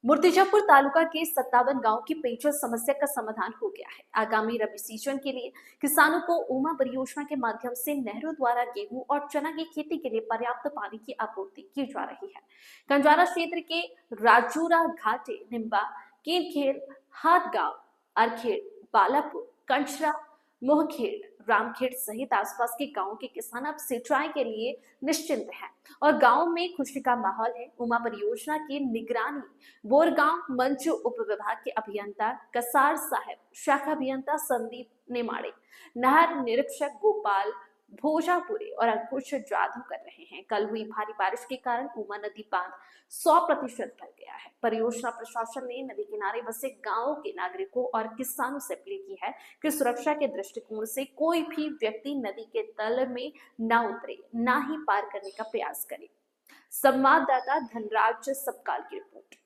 मूर्तिजापुर तालुका के 57 गांव की पेयजल समस्या का समाधान हो गया है। आगामी रबी सीजन के लिए किसानों को उमा परियोजना के माध्यम से नहरों द्वारा गेहूं और चना की खेती के लिए पर्याप्त पानी की आपूर्ति की जा रही है। कंजारा क्षेत्र के राजूरा घाटे, निम्बा, केरखेड़, हाटगांव, अरखेड़, बालापुर, कंचरा, मोहखेड़, रामखेड़ सहित आसपास के गांवों के किसान अब सिंचाई के लिए निश्चिंत हैं और गांव में खुशी का माहौल है। उमा परियोजना की निगरानी बोरगांव मंच उप विभाग के अभियंता कसार साहब, शाखा अभियंता संदीप नेमाड़े, नहर निरीक्षक गोपाल भोजापुरे और अंकुश जाधव कर रहे हैं। कल हुई भारी बारिश के कारण उमा नदी बांध 100% भर गया है। परियोजना प्रशासन ने नदी किनारे बसे गांवों के नागरिकों और किसानों से अपील की है कि सुरक्षा के दृष्टिकोण से कोई भी व्यक्ति नदी के तल में न उतरे, न ही पार करने का प्रयास करे। संवाददाता धनराज सबकाल की रिपोर्ट।